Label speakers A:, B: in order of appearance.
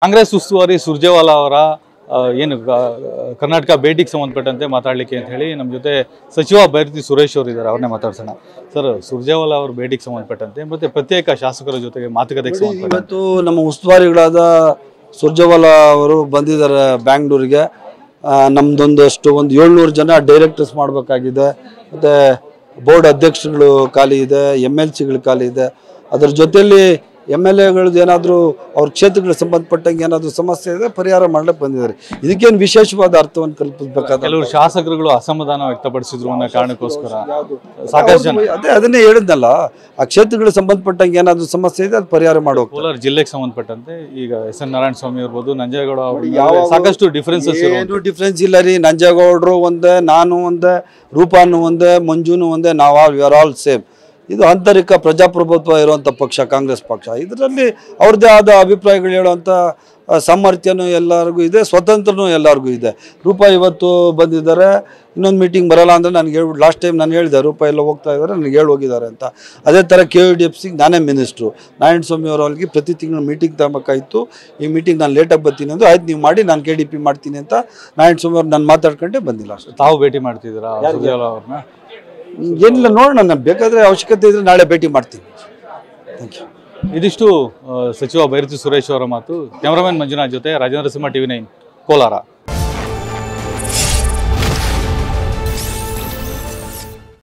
A: ಕಾಂಗ್ರೆಸ್ ಉಸ್ತುವಾರಿ ಸುರ್ಜೇವಾಲಾ ಅವರ ಏನು ಕರ್ನಾಟಕ ಭೇಟಿಗೆ ಸಂಬಂಧಪಟ್ಟಂತೆ ಮಾತಾಡಲಿಕ್ಕೆ ಅಂತ ಹೇಳಿ ನಮ್ಮ ಜೊತೆ ಸಚಿವ ಬೈರತಿ ಸುರೇಶ್ ಅವರು ಇದ್ದಾರೆ. ಅವ್ರನ್ನೇ ಮಾತಾಡ್ಸೋಣ. ಸರ್, ಸುರ್ಜೇವಾಲಾ ಅವರ ಭೇಟಿಗೆ ಸಂಬಂಧಪಟ್ಟಂತೆ ಮತ್ತೆ ಪ್ರತ್ಯೇಕ ಶಾಸಕರ ಜೊತೆಗೆ ಮಾತುಕತೆಗೆ ಸಂಬಂಧಪಟ್ಟ
B: ಇವತ್ತು ನಮ್ಮ ಉಸ್ತುವಾರಿಗಳಾದ ಸುರ್ಜೇವಾಲಾ ಅವರು ಬಂದಿದ್ದಾರೆ ಬ್ಯಾಂಗ್ಳೂರಿಗೆ. ನಮ್ದೊಂದಷ್ಟು 700 ಜನ ಡೈರೆಕ್ಟರ್ಸ್ ಮಾಡಬೇಕಾಗಿದೆ, ಮತ್ತು ಬೋರ್ಡ್ ಅಧ್ಯಕ್ಷರುಗಳು ಖಾಲಿ ಇದೆ, MLCಗಳು ಖಾಲಿ ಇದೆ. ಅದರ ಜೊತೆಯಲ್ಲಿ MLAಗಳದ್ದು ಏನಾದರೂ ಅವ್ರ ಕ್ಷೇತ್ರಗಳಿಗೆ ಸಂಬಂಧಪಟ್ಟಂಗೆ ಏನಾದರೂ ಸಮಸ್ಯೆ ಇದೆ ಪರಿಹಾರ ಮಾಡ್ಲಿಕ್ಕೆ ಬಂದಿದ್ದಾರೆ. ಇದಕ್ಕೇನು ವಿಶೇಷವಾದ ಅರ್ಥವನ್ನು ಕಲ್ಪಿಸಬೇಕಾದ
A: ಕೆಲವರು ಶಾಸಕರುಗಳು ಅಸಮಾಧಾನ ವ್ಯಕ್ತಪಡಿಸಿದ್ರು ಅನ್ನೋ ಕಾರಣಕ್ಕೋಸ್ಕರ ಸಾಕಷ್ಟು ಜನ
B: ಅದನ್ನೇ ಹೇಳಿದ್ನಲ್ಲ, ಆ ಕ್ಷೇತ್ರಗಳಿಗೆ ಸಂಬಂಧಪಟ್ಟಂಗೆ ಏನಾದರೂ ಸಮಸ್ಯೆ ಇದೆ ಅದು ಪರಿಹಾರ ಮಾಡೋದು.
A: ಕೋಲಾರ ಜಿಲ್ಲೆಗೆ ಸಂಬಂಧಪಟ್ಟಂತೆ ಈಗ SN ನಾರಾಯಣ ಸ್ವಾಮಿ ಇರ್ಬೋದು, ನಂಜೇಗೌಡ ಅವರು ಸಾಕಷ್ಟು ಡಿಫ್ರೆನ್ಸಸ್
B: ಏನು ಡಿಫ್ರೆನ್ಸ್ ಇಲ್ಲ ರೀ. ನಂಜೇಗೌಡರು ಒಂದೇ, ನಾನು ಒಂದೇ, ರೂಪಾನು ಒಂದೇ, ಮಂಜುನು ಒಂದೇ, ನಾವು ವಿ ಆರ್ ಆಲ್ ಸೇಮ್. ಇದು ಆಂತರಿಕ ಪ್ರಜಾಪ್ರಭುತ್ವ ಇರುವಂಥ ಪಕ್ಷ ಕಾಂಗ್ರೆಸ್ ಪಕ್ಷ. ಇದರಲ್ಲಿ ಅವ್ರದ್ದೇ ಆದ ಅಭಿಪ್ರಾಯಗಳು ಹೇಳುವಂಥ ಸಾಮರ್ಥ್ಯನೂ ಎಲ್ಲರಿಗೂ ಇದೆ, ಸ್ವತಂತ್ರನೂ ಎಲ್ಲರಿಗೂ ಇದೆ. ರೂಪಾ ಇವತ್ತು ಬಂದಿದ್ದಾರೆ, ಇನ್ನೊಂದು ಮೀಟಿಂಗ್ ಬರೋಲ್ಲ ಅಂದರೆ ನನಗೆ ಹೇಳ್ಬಿಟ್ಟು ಲಾಸ್ಟ್ ಟೈಮ್ ನಾನು ಹೇಳಿದೆ ರೂಪಾ ಎಲ್ಲ ಹೋಗ್ತಾ ಇದ್ದಾರೆ, ನನಗೆ ಹೋಗಿದ್ದಾರೆ ಅಂತ. ಅದೇ ಥರ KUDFCಗೆ ನಾನೇ ಮಿನಿಸ್ಟ್ರು. ನಾರಾಯಣ ಸ್ವಾಮಿ ಅವರಿಗೆ ಪ್ರತಿ ತಿಂಗಳು ಮೀಟಿಂಗ್ ತಗೋಬೇಕಾಯಿತು. ಈ ಮೀಟಿಂಗ್ ನಾನು ಲೇಟಾಗಿ ಬರ್ತೀನಿ ಅಂದರೆ ಆಯ್ತು ನೀವು ಮಾಡಿ, ನಾನು KDP ಮಾಡ್ತೀನಿ ಅಂತ ನಾರಾಯಣ ಸ್ವಾಮಿ ಅವ್ರು ನಾನು ಮಾತಾಡ್ಕೊಂಡೆ ಬಂದಿಲ್ಲ ಅಷ್ಟೇ.
A: ತಾವು ಭೇಟಿ ಮಾಡ್ತಿದ್ದೀರಾ ಸುರ್ಜೇವಾಲಾ ಅವ್ರನ್ನ?
B: ಏನಿಲ್ಲ, ನೋಡೋಣ, ನಾನು ಬೇಕಾದರೆ ಅವಶ್ಯಕತೆ ಇದ್ದರೆ ನಾಳೆ ಭೇಟಿ ಮಾಡ್ತೀನಿ. Thank you.
A: ಇದಿಷ್ಟು ಸಚಿವ ಬೈರತಿ ಸುರೇಶ್ ಅವರ ಮಾತು. ಕ್ಯಾಮರಾಮನ್ ಮಂಜುನಾಥ್ ಜೊತೆ ರಾಜೇಂದ್ರ ಸಿಂಹ, TV9 ಕೋಲಾರ.